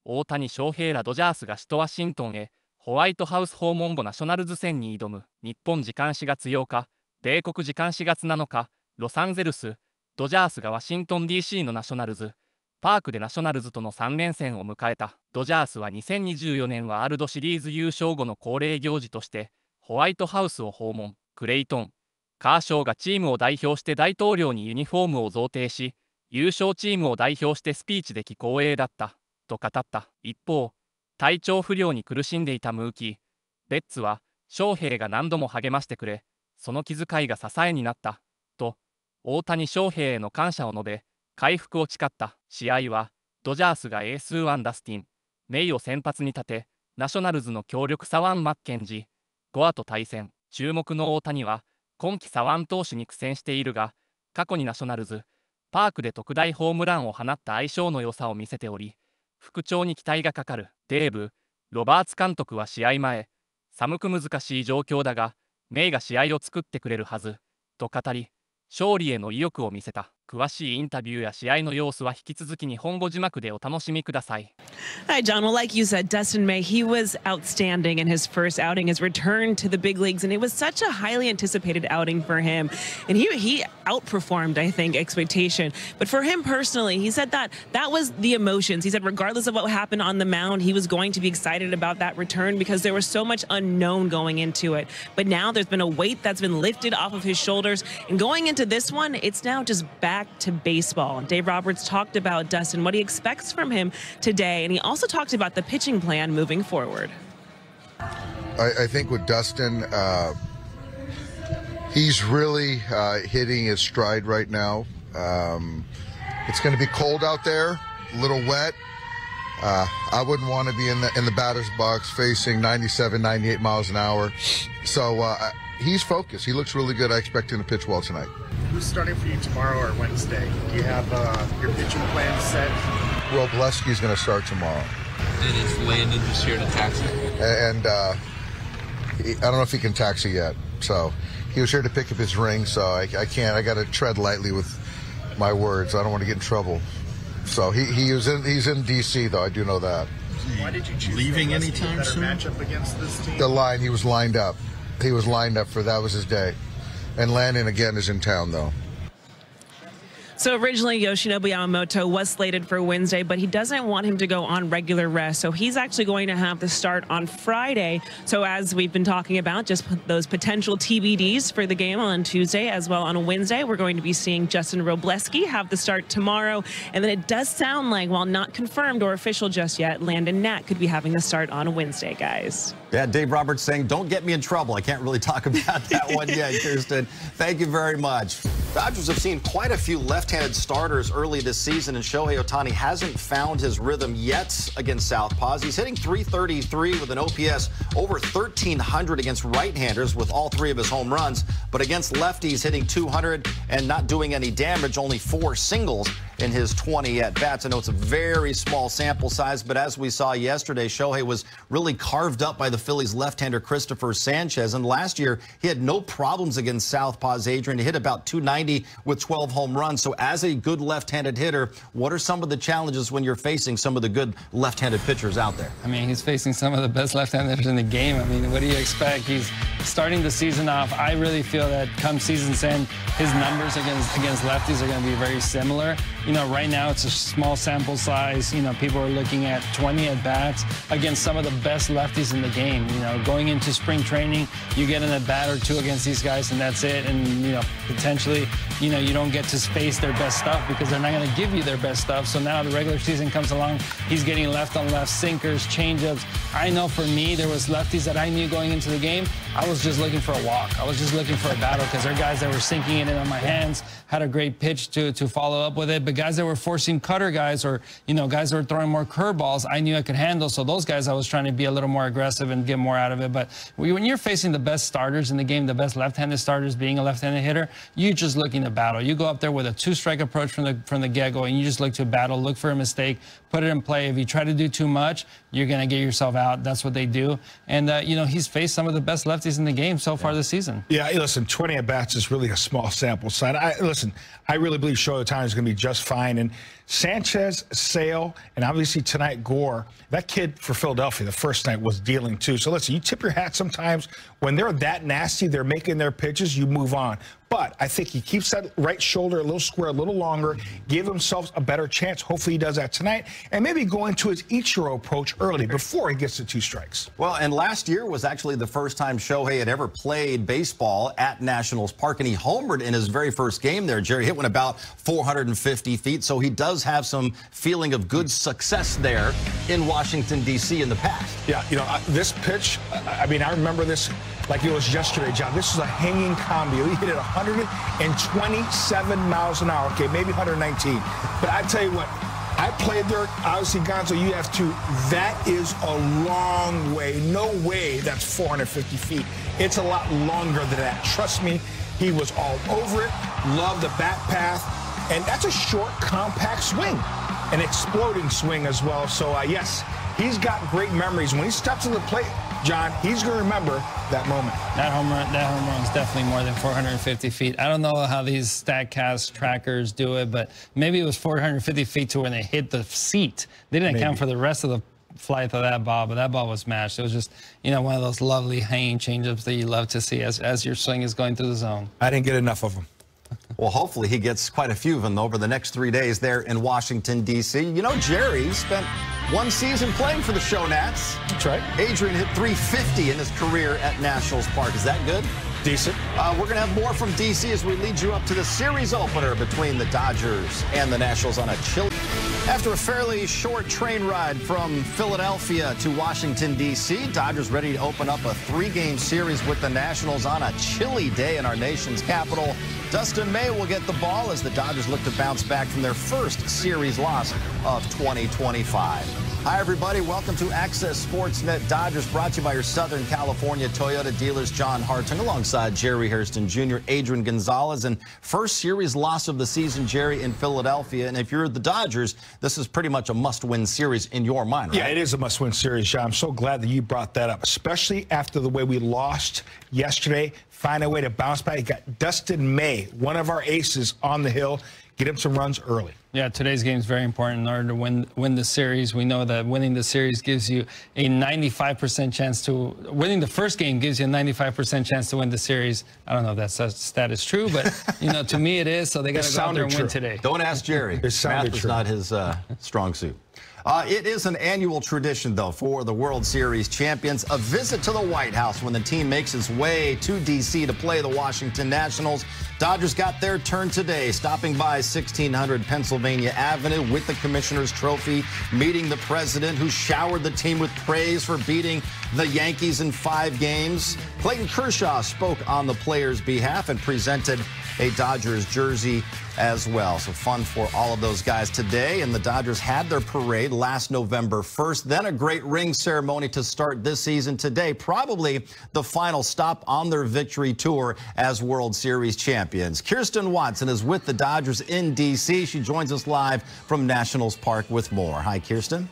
大谷翔平らドジャースが首都ワシントンへホワイトハウス訪問後ナショナルズ戦に挑む。日本時間4月8日、米国時間4月7日、ロサンゼルス、ドジャースがワシントン DC のナショナルズパークでナショナルズとの3連戦を迎えた。ドジャースは2024年ワールドシリーズ優勝後の恒例行事としてホワイトハウスを訪問。クレイトン・カーショーがチームを代表して大統領にユニフォームを贈呈し、優勝チームを代表してスピーチで光栄だったと語った。一方、体調不良に苦しんでいたムーキー・ベッツは翔平が何度も励ましてくれ、その気遣いが支えになったと大谷翔平への感謝を述べ、回復を誓った。試合はドジャースがエースワン・ダスティン・メイを先発に立て、ナショナルズの強力左腕マッケンジー・ゴアと対戦。注目の大谷は今季左腕投手に苦戦しているが、過去にナショナルズパークで特大ホームランを放った相性の良さを見せており、復調に期待がかかる。デーブ・ロバーツ監督は試合前、寒く難しい状況だがメイが試合を作ってくれるはずと語り、勝利への意欲を見せた。詳しいインタビューや試合の様子は引き続き日本語字幕でお楽しみください。Hi, John. Well, like you said, Dustin May, he was outstanding in his first outing, his return to the big leagues, and it was such a highly anticipated outing for him. And he outperformed, I think, expectation. But for him personally, he said that was the emotions. He said regardless of what happened on the mound, he was going to be excited about that return because there was so much unknown going into it. But now there's been a weight that's been lifted off of his shoulders, and going into this one, it's now just back to baseball. Dave Roberts talked about Dustin, what he expects from him today, and he also talked about the pitching plan moving forward. I think with Dustin, he's really hitting his stride right now. It's going to be cold out there, a little wet. I wouldn't want to be in the batter's box facing 97, 98 miles an hour. So he's focused. He looks really good. I expect him to pitch well tonight. Who's starting for you tomorrow or Wednesday? Do you have your pitching plan set? Robleski's going to start tomorrow. And is Landon just here to taxi? And I don't know if he can taxi yet. So he was here to pick up his ring, so I can't. I got to tread lightly with my words. I don't want to get in trouble. So he's in D.C. though. I do know that. Why did you choose leaving anytime soon? Matchup against this team? The line, he was lined up. He was lined up for that was his day. And Landon again is in town though. So originally Yoshinobu Yamamoto was slated for Wednesday, but he doesn't want him to go on regular rest. So he's actually going to have the start on Friday. So as we've been talking about, just those potential TBDs for the game on Tuesday as well on a Wednesday, we're going to be seeing Justin Robleski have the start tomorrow. And then it does sound like, while not confirmed or official just yet, Landon Nat could be having the start on a Wednesday, guys. Yeah, Dave Roberts saying, don't get me in trouble. I can't really talk about that one yet, Kirsten. Thank you very much. Dodgers have seen quite a few left-handed starters early this season, and Shohei Ohtani hasn't found his rhythm yet against southpaws. He's hitting .333 with an OPS over 1,300 against right-handers with all 3 of his home runs, but against lefties hitting .200 and not doing any damage, only 4 singles in his 20 at-bats. I know it's a very small sample size, but as we saw yesterday, Shohei was really carved up by the Phillies left-hander Christopher Sanchez, and last year he had no problems against southpaws. Adrian, he hit about .290 with 12 home runs. So as a good left-handed hitter, what are some of the challenges when you're facing some of the good left-handed pitchers out there? I mean, he's facing some of the best left-handers in the game. I mean, what do you expect? He's starting the season off. I really feel that come season's end, his numbers against lefties are going to be very similar. You know, right now it's a small sample size. You know, people are looking at 20 at-bats against some of the best lefties in the game. You know, going into spring training, you get an at-bat or 2 against these guys, and that's it. And, you know, potentially, you know, you don't get to face their best stuff because they're not going to give you their best stuff. So now the regular season comes along, he's getting left-on-left sinkers, changeups. I know for me, there was lefties that I knew going into the game, I was just looking for a walk. I was just looking for a battle because they're guys that were sinking it in on my hands, had a great pitch to follow up with it. But guys that were forcing cutter guys, or, you know, guys that were throwing more curveballs, I knew I could handle. So those guys, I was trying to be a little more aggressive and get more out of it. But when you're facing the best starters in the game, the best left-handed starters, being a left-handed hitter, you're just looking to battle. You go up there with a 2-strike approach from the get-go, and you just look to battle, look for a mistake, put it in play. If you try to do too much, you're going to get yourself out. That's what they do. And, you know, he's faced some of the best lefties in the game so far this season. Yeah, listen, 20 at-bats is really a small sample size. Listen, I really believe Shohei Ohtani is going to be just fine. And Sanchez, Sale, and obviously tonight Gore, that kid for Philadelphia the first night was dealing too. So listen, you tip your hat sometimes. When they're that nasty, they're making their pitches, you move on. But I think he keeps that right shoulder a little square, a little longer, give himself a better chance. Hopefully he does that tonight. And maybe go into his Ichiro approach early before he gets to 2 strikes. Well, and last year was actually the first time Shohei had ever played baseball at Nationals Park, and he homered in his very first game there. Jerry hit one about 450 feet, so he does have some feeling of good success there in Washington, D.C. in the past. Yeah, you know, this pitch, I mean, I remember this like it was yesterday, John. This is a hanging combo. He hit it 127 miles an hour. Okay, maybe 119. But I tell you what, I played there. Obviously, Gonzo, you have too. That is a long way. No way that's 450 feet. It's a lot longer than that. Trust me, he was all over it. Loved the bat path. And that's a short, compact swing. An exploding swing as well. So, yes, he's got great memories. When he steps to the plate, John, he's going to remember that moment. That home run is definitely more than 450 feet. I don't know how these StatCast trackers do it, but maybe it was 450 feet to when they hit the seat. They didn't account for the rest of the flight of that ball, but that ball was smashed. It was just, you know, one of those lovely hanging changeups that you love to see as your swing is going through the zone. I didn't get enough of them. Well, hopefully he gets quite a few of them over the next 3 days there in Washington, D.C. You know, Jerry spent 1 season playing for the Show Nats. That's right. Adrian hit 350 in his career at Nationals Park. Is that good? Decent. We're going to have more from D.C. as we lead you up to the series opener between the Dodgers and the Nationals on a chilly. After a fairly short train ride from Philadelphia to Washington, D.C., Dodgers ready to open up a 3-game series with the Nationals on a chilly day in our nation's capital. Dustin May will get the ball as the Dodgers look to bounce back from their first series loss of 2025. Hi, everybody. Welcome to Access Sportsnet Dodgers, brought to you by your Southern California Toyota dealers, John Hartung, alongside Jerry Hairston Jr., Adrian Gonzalez, and first series loss of the season, Jerry, in Philadelphia. And if you're the Dodgers, this is pretty much a must-win series in your mind, right? Yeah, it is a must-win series, John. I'm so glad that you brought that up, especially after the way we lost yesterday. Find a way to bounce back. You got Dustin May, one of our aces, on the hill. Get him some runs early. Yeah, today's game is very important in order to win the series. We know that winning the series gives you a 95% chance to winning the first game gives you a 95% chance to win the series. I don't know if that stat is true, but you know, to me it is. So they got to go out there and win today. Don't ask Jerry. Math is not his strong suit. It is an annual tradition, though, for the World Series champions, a visit to the White House when the team makes its way to D.C. to play the Washington Nationals. Dodgers got their turn today, stopping by 1600 Pennsylvania Avenue with the Commissioner's Trophy, meeting the president, who showered the team with praise for beating the Yankees in 5 games. Clayton Kershaw spoke on the players' behalf and presented a Dodgers jersey as well. So fun for all of those guys today. And the Dodgers had their parade last November 1st, then a great ring ceremony to start this season. Today, probably the final stop on their victory tour as World Series champions. Kirsten Watson is with the Dodgers in D.C. She joins us live from Nationals Park with more. Hi, Kirsten.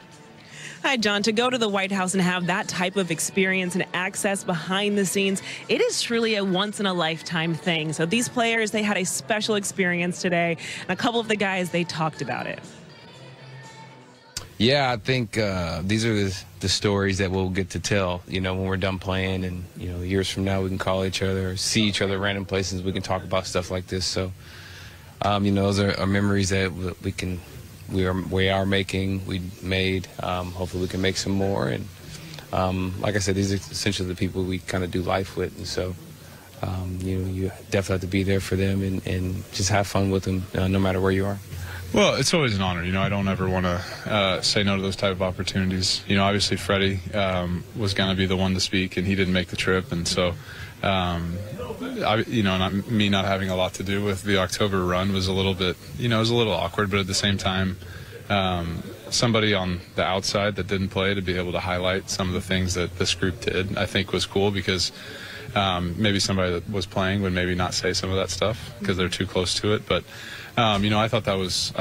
Hi, John. To go to the White House and have that type of experience and access behind the scenes, it is truly a once-in-a-lifetime thing. So these players, they had a special experience today, and a couple of the guys, they talked about it. Yeah, I think these are the stories that we'll get to tell, you know, when we're done playing, and, you know, years from now we can call each other or see each other at random places. We can talk about stuff like this. So, you know, those are memories that we are making, we made. Hopefully we can make some more. And like I said, these are essentially the people we kind of do life with. And so, you know, you definitely have to be there for them and just have fun with them no matter where you are. Well, it's always an honor. You know, I don't ever want to say no to those type of opportunities. You know, obviously Freddie was going to be the one to speak, and he didn't make the trip. And so, you know, me not having a lot to do with the October run was a little bit, you know, it was a little awkward. But at the same time, somebody on the outside that didn't play to be able to highlight some of the things that this group did, I think was cool, because maybe somebody that was playing would maybe not say some of that stuff because they're too close to it. But you know, I thought that was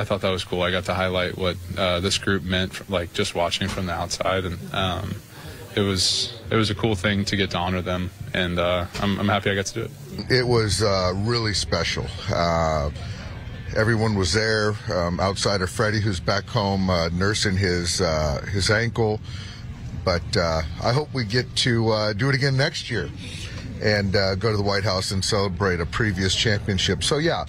cool. I got to highlight what this group meant, like just watching from the outside, and it was a cool thing to get to honor them, and I'm happy I got to do it. It was really special. everyone was there, outside of Freddie, who's back home nursing his ankle. But I hope we get to do it again next year and go to the White House and celebrate a previous championship. So yeah,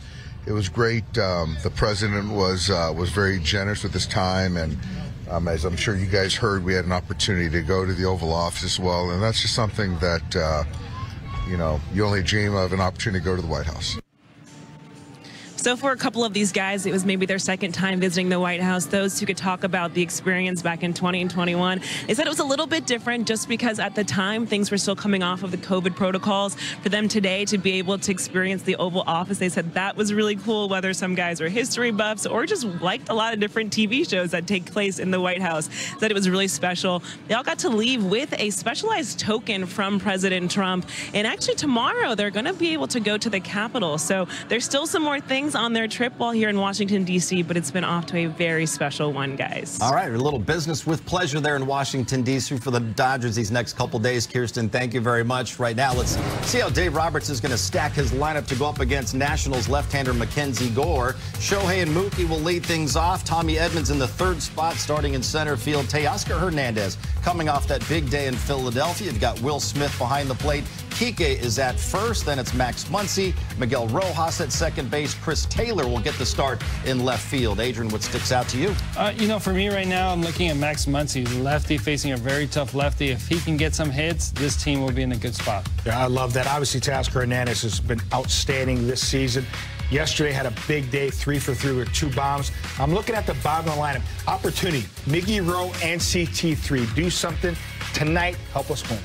it was great. The president was very generous with his time, and as I'm sure you guys heard, we had an opportunity to go to the Oval Office as well, and that's just something that you know, you only dream of, an opportunity to go to the White House. So for a couple of these guys, it was maybe their second time visiting the White House. Those who could talk about the experience back in 20 and 21, they said it was a little bit different just because at the time things were still coming off of the COVID protocols. For them today to be able to experience the Oval Office, they said that was really cool, whether some guys were history buffs or just liked a lot of different TV shows that take place in the White House. Said it was really special. They all got to leave with a specialized token from President Trump. And actually tomorrow they're going to be able to go to the Capitol. So there's still some more things on their trip while here in Washington, D.C., but it's been off to a very special one, guys. All right, a little business with pleasure there in Washington, D.C. for the Dodgers these next couple days. Kirsten, thank you very much. Right now, let's see how Dave Roberts is going to stack his lineup to go up against Nationals left-hander Mackenzie Gore. Shohei and Mookie will lead things off. Tommy Edmonds in the third spot, starting in center field. Teoscar Hernandez coming off that big day in Philadelphia. You've got Will Smith behind the plate. Kike is at first, then it's Max Muncy, Miguel Rojas at second base. Chris Taylor will get the start in left field. Adrian, what sticks out to you? You know, for me right now, I'm looking at Max Muncy, lefty facing a very tough lefty. If he can get some hits, this team will be in a good spot. Yeah, I love that. Obviously, Teoscar Hernandez has been outstanding this season. Yesterday had a big day, 3 for 3 with 2 bombs. I'm looking at the bottom of the lineup. Opportunity, Miggy Rowe and CT3. Do something tonight. Help us win.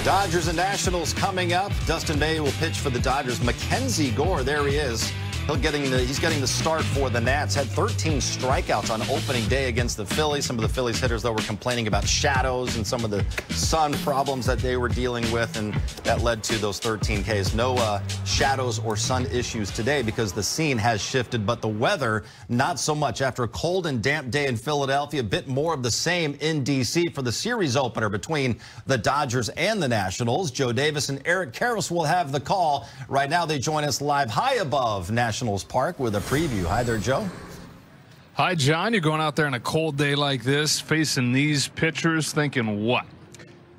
Dodgers and Nationals coming up. Dustin May will pitch for the Dodgers. Mackenzie Gore, there he is. He's getting the start for the Nats. Had 13 strikeouts on opening day against the Phillies. Some of the Phillies hitters, though, were complaining about shadows and some of the sun problems that they were dealing with, and that led to those 13 Ks. No shadows or sun issues today because the scene has shifted, but the weather, not so much. After a cold and damp day in Philadelphia, a bit more of the same in D.C. for the series opener between the Dodgers and the Nationals. Joe Davis and Eric Karros will have the call. Right now, they join us live high above Nationals Park with a preview. Hi there, Joe. Hi, John. You're going out there on a cold day like this, facing these pitchers, thinking what?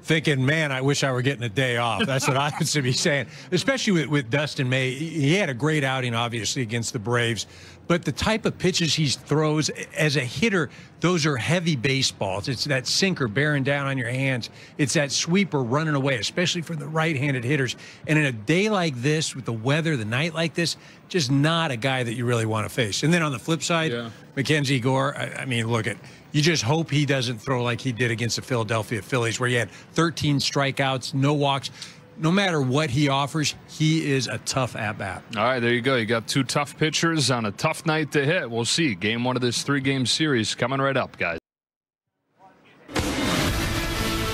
Thinking, man, I wish I were getting a day off. That's what I would be saying, especially with Dustin May. He had a great outing, obviously, against the Braves. But the type of pitches he throws as a hitter, those are heavy baseballs. It's that sinker bearing down on your hands. It's that sweeper running away, especially for the right-handed hitters. And in a day like this, with the weather, the night like this, just not a guy that you really want to face. And then on the flip side, Mackenzie Gore, I mean, look at, you just hope he doesn't throw like he did against the Philadelphia Phillies, where he had 13 strikeouts, no walks. No matter what he offers, he is a tough at-bat. All right, there you go. You got 2 tough pitchers on a tough night to hit. We'll see. Game 1 of this 3-game series coming right up, guys.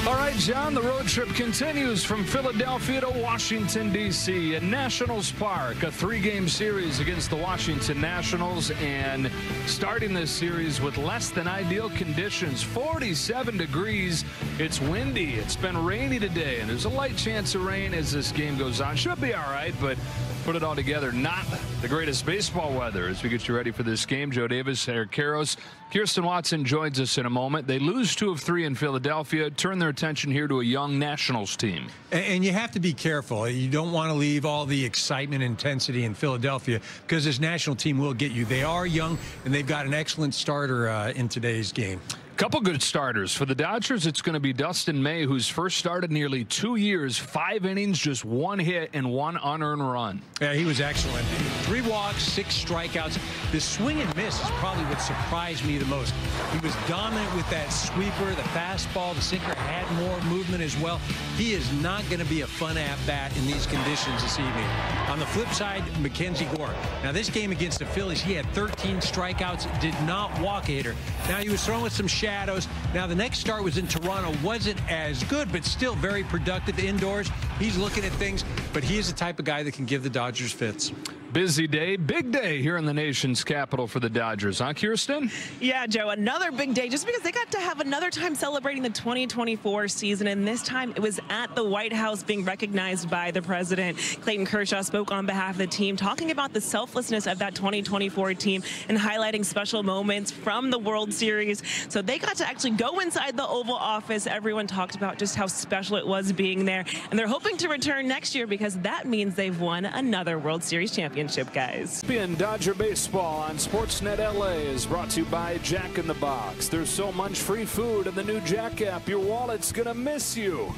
All right, John, the road trip continues from Philadelphia to Washington, D.C. at Nationals Park, a 3-game series against the Washington Nationals, and starting this series with less than ideal conditions, 47 degrees. It's windy. It's been rainy today, and there's a light chance of rain as this game goes on. Should be all right, but put it all together, not the greatest baseball weather as we get you ready for this game. Joe Davis, Eric Karros, Kirsten Watson joins us in a moment. They lose 2 of 3 in Philadelphia, turn their attention here to a young Nationals team. And you have to be careful. You don't want to leave all the excitement and intensity in Philadelphia because this national team will get you. They are young, and they've got an excellent starter in today's game. Couple good starters. For the Dodgers, it's going to be Dustin May, who's first started nearly 2 years, 5 innings, just 1 hit and 1 unearned run. Yeah, he was excellent. 3 walks, 6 strikeouts. The swing and miss is probably what surprised me the most. He was dominant with that sweeper, the fastball, the sinker had more movement as well. He is not going to be a fun at-bat in these conditions this evening. On the flip side, Mackenzie Gore. Now, this game against the Phillies, he had 13 strikeouts, did not walk a hitter. Now, he was throwing with some shadows. Now, the next start was in Toronto. Wasn't as good, but still very productive indoors. He's looking at things, but he is the type of guy that can give the Dodgers fits. Busy day, big day here in the nation's capital for the Dodgers, huh, Kirsten? Yeah, Joe, another big day just because they got to have another time celebrating the 2024 season, and this time it was at the White House being recognized by the president. Clayton Kershaw spoke on behalf of the team, talking about the selflessness of that 2024 team and highlighting special moments from the World Series. So they got to actually go inside the Oval Office. Everyone talked about just how special it was being there, and they're hoping to return next year because that means they've won another World Series championship, guys. Dodger Baseball on Sportsnet LA is brought to you by Jack in the Box. There's so much free food in the new Jack app, your wallet's gonna miss you.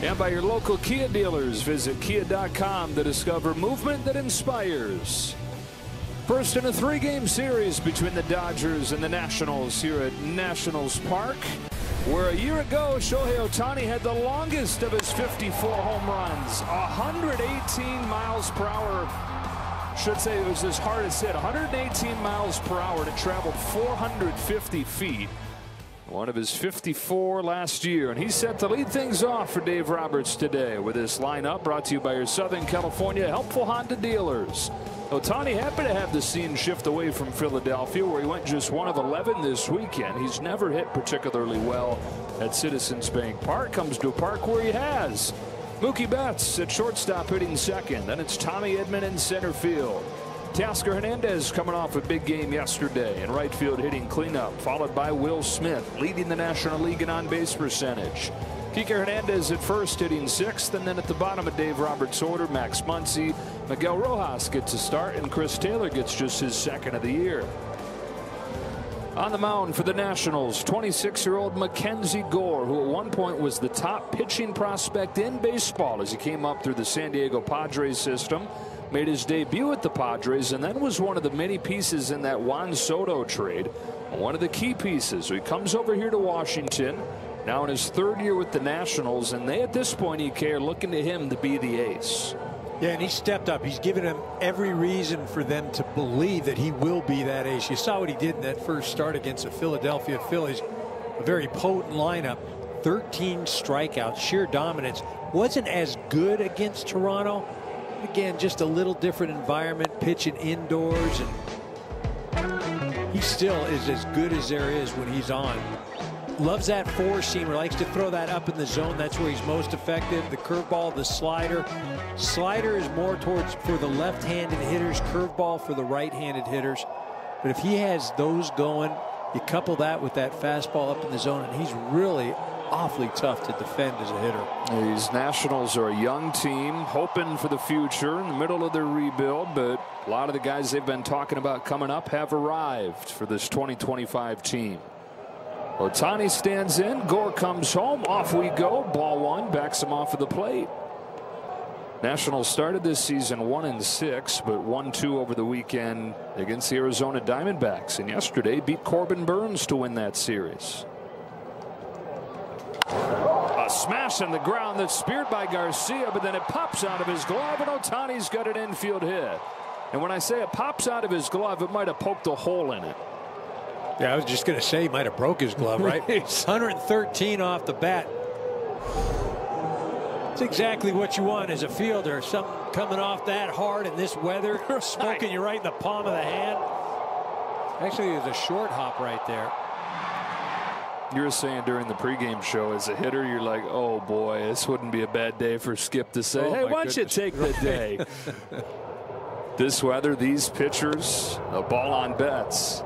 And by your local Kia dealers. Visit kia.com to discover movement that inspires. First in a 3-game series between the Dodgers and the Nationals here at Nationals Park, where a year ago Shohei Ohtani had the longest of his 54 home runs, 118 miles per hour. Should say it was his hardest hit, 118 miles per hour, and it traveled 450 feet. One of his 54 last year, and he's set to lead things off for Dave Roberts today with this lineup brought to you by your Southern California helpful Honda dealers. Ohtani happy to have the scene shift away from Philadelphia, where he went just 1 of 11 this weekend. He's never hit particularly well at Citizens Bank Park. Comes to a park where he has. Mookie Betts at shortstop hitting second. Then it's Tommy Edman in center field. Teoscar Hernandez coming off a big game yesterday in right field hitting cleanup, followed by Will Smith leading the National League in on-base percentage. Kike Hernandez at first hitting sixth, and then at the bottom of Dave Roberts' order, Max Muncy, Miguel Rojas gets a start, and Chris Taylor gets just his second of the year. On the mound for the Nationals, 26-year-old Mackenzie Gore, who at one point was the top pitching prospect in baseball as he came up through the San Diego Padres system, made his debut at the Padres, and then was one of the many pieces in that Juan Soto trade, one of the key pieces. So he comes over here to Washington, now in his 3rd year with the Nationals, and they at this point, EK, are looking to him to be the ace. Yeah, and he stepped up. He's given them every reason for them to believe that he will be that ace. You saw what he did in that first start against the Philadelphia Phillies. A very potent lineup. 13 strikeouts, sheer dominance. Wasn't as good against Toronto. Again, just a little different environment, pitching indoors. And he still is as good as there is when he's on. Loves that four-seamer, likes to throw that up in the zone. That's where he's most effective. The curveball, the slider. Slider is more towards for the left-handed hitters, curveball for the right-handed hitters. But if he has those going, you couple that with that fastball up in the zone, and he's really awfully tough to defend as a hitter. These Nationals are a young team, hoping for the future in the middle of their rebuild, but a lot of the guys they've been talking about coming up have arrived for this 2025 team. Ohtani stands in, Gore comes home, off we go, ball one, backs him off of the plate. Nationals started this season 1-6, but 1-2 over the weekend against the Arizona Diamondbacks, and yesterday beat Corbin Burns to win that series. A smash on the ground that's speared by Garcia, but then it pops out of his glove, and Ohtani's got an infield hit. And when I say it pops out of his glove, it might have poked a hole in it. Yeah, I was just going to say he might have broke his glove, right? 113 off the bat. It's exactly what you want as a fielder. Something coming off that hard in this weather, smoking you right in the palm of the hand. Actually, it was a short hop right there. You were saying during the pregame show, as a hitter, you're like, oh boy, this wouldn't be a bad day for Skip to say, hey, why don't you take the day? This weather, these pitchers, a ball on Betts.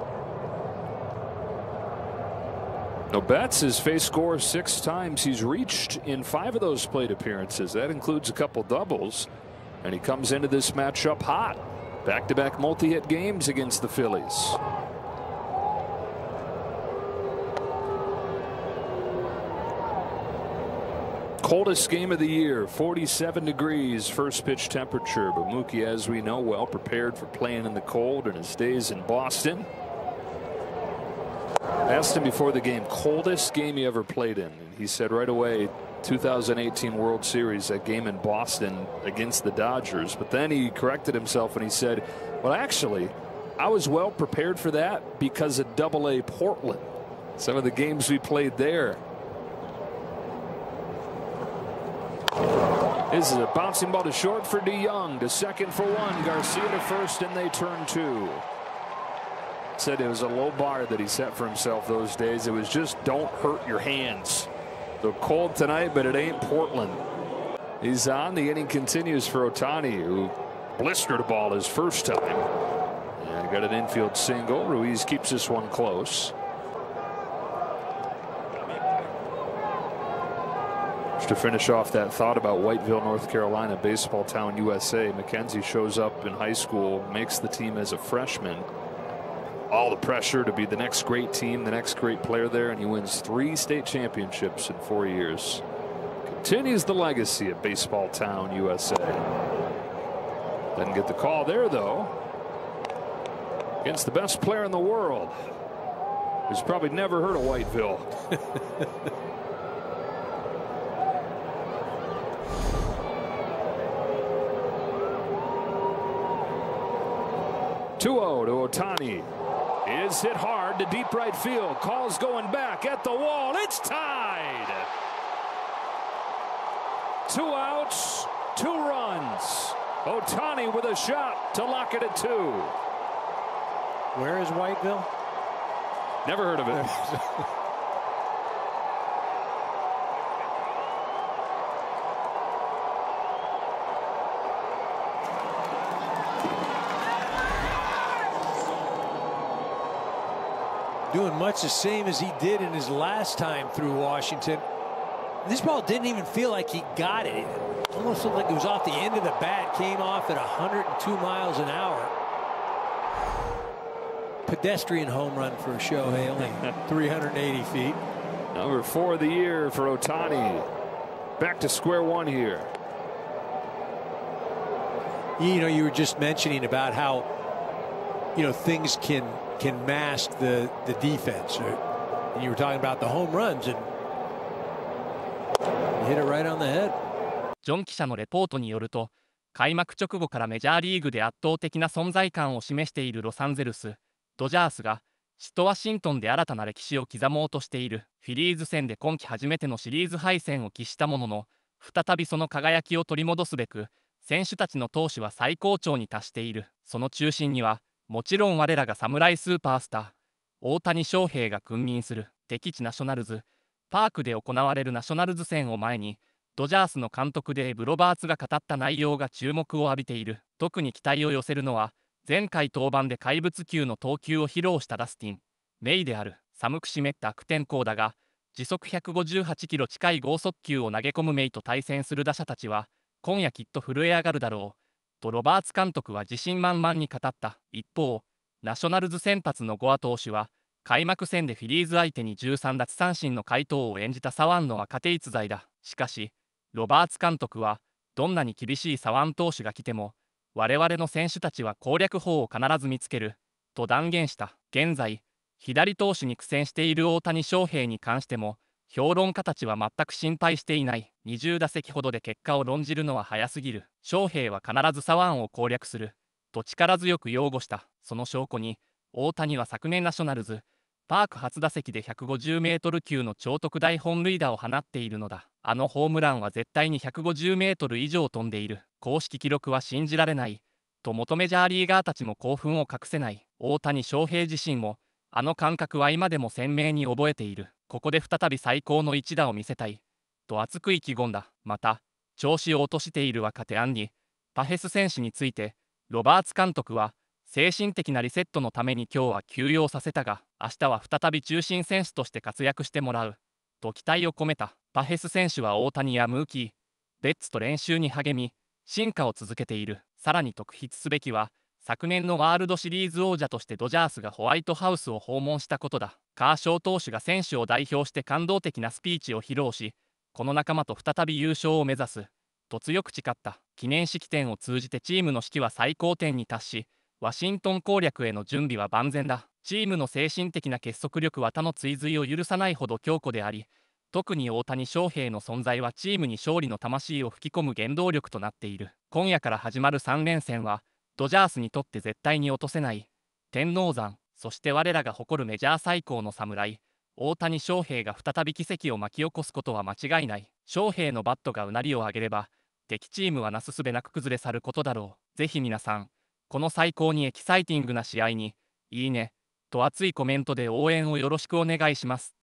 Now, Betts has faced Gore 6 times. He's reached in 5 of those plate appearances. That includes a couple doubles. And he comes into this matchup hot. Back-to-back multi-hit games against the Phillies. Coldest game of the year, 47 degrees first pitch temperature. But Mookie, as we know, well prepared for playing in the cold in his days in Boston. I asked him before the game, coldest game he ever played in. And he said right away, 2018 World Series, that game in Boston against the Dodgers. But then he corrected himself and he said, well, actually, I was well prepared for that because of AA Portland. Some of the games we played there. This is a bouncing ball to short for DeYoung, to second for one, Garcia to first, and they turn two. Said it was a low bar that he set for himself those days. It was just don't hurt your hands. So cold tonight, but it ain't Portland. He's on. The inning continues for Ohtani, who blistered a ball his first time. And got an infield single. Ruiz keeps this one close. Just to finish off that thought about Whiteville, North Carolina, baseball town USA, McKenzie shows up in high school, makes the team as a freshman. All the pressure to be the next great team, the next great player there, and he wins 3 state championships in 4 years. Continues the legacy of baseball town USA. Doesn't get the call there, though. Against the best player in the world, who's probably never heard of Whiteville. 2-0 to Ohtani. Is hit hard to deep right field. Call's going back at the wall. It's tied. 2 outs, 2 runs. Ohtani with a shot to lock it at 2. Where is Whiteville? Never heard of it. Doing much the same as he did in his last time through Washington. This ball didn't even feel like he got it. It almost looked like it was off the end of the bat. Came off at 102 miles an hour. Pedestrian home run for Shohei, only 380 feet. Number 4 of the year for Ohtani. Back to square one here. You know, you were just mentioning about how, you know, things can mask the defense. And you were talking about the home runs, and hit it right on the head. ジョン記者のレポートによると、開幕直後からメジャーリーグで圧倒的な存在感を示しているロサンゼルス、ドジャースが首都ワシントンで新たな歴史を刻もうとしている。フィリーズ戦で今季初めてのシリーズ敗戦を喫したものの、再びその輝きを取り戻すべく、選手たちの闘志は最高潮に達している。その中心には、もちろん我らが侍スーパースター、大谷翔平が君臨する敵地ナショナルズ、パークで行われるナショナルズ戦を前に、ドジャースの監督でロバーツが語った内容が注目を浴びている。特に期待を寄せるのは、前回登板で怪物級の投球を披露したダスティン・メイである。寒く湿った悪天候だが、時速158キロ近い剛速球を投げ込むメイと対戦する打者たちは、今夜きっと震え上がるだろう。とロバーツ監督は自信満々に語った。一方、ナショナルズ先発のゴア投手は、開幕戦でフィリーズ相手に13奪三振の快投を演じた左腕の若手逸材だ。しかし、ロバーツ監督は、どんなに厳しい左腕投手が来ても、我々の選手たちは攻略法を必ず見つける、と断言した。現在、左投手に苦戦している大谷翔平に関しても、評論家たちは全く心配していない。20打席ほどで結果を論じるのは早すぎる。翔平は必ず左腕を攻略する。と力強く擁護した。その証拠に、大谷は昨年ナショナルズ、パーク初打席で150メートル級の超特大本塁打を放っているのだ。あのホームランは絶対に150メートル以上飛んでいる。公式記録は信じられない。と元メジャーリーガーたちも興奮を隠せない。大谷翔平自身も、あの感覚は今でも鮮明に覚えている。ここで再び最高の一打を見せたい。と熱く意気込んだ。また、調子を落としている若手アンニ・パヘス選手について、ロバーツ監督は、精神的なリセットのために今日は休養させたが、明日は再び中心選手として活躍してもらう。と期待を込めた。パヘス選手は大谷やムーキー、ベッツと練習に励み、進化を続けている。さらに特筆すべきは、昨年のワールドシリーズ王者としてドジャースがホワイトハウスを訪問したことだ。カーショー投手が選手を代表して感動的なスピーチを披露し、この仲間と再び優勝を目指す。と強く誓った。記念式典を通じてチームの士気は最高点に達し、ワシントン攻略への準備は万全だ。チームの精神的な結束力は他の追随を許さないほど強固であり、特に大谷翔平の存在はチームに勝利の魂を吹き込む原動力となっている。今夜から始まる3連戦は、ドジャースにとって絶対に落とせない天王山、そして我らが誇るメジャー最高の侍、大谷翔平が再び奇跡を巻き起こすことは間違いない。翔平のバットがうなりを上げれば、敵チームはなすすべなく崩れ去ることだろう。ぜひ皆さん、この最高にエキサイティングな試合に、いいね、と熱いコメントで応援をよろしくお願いします。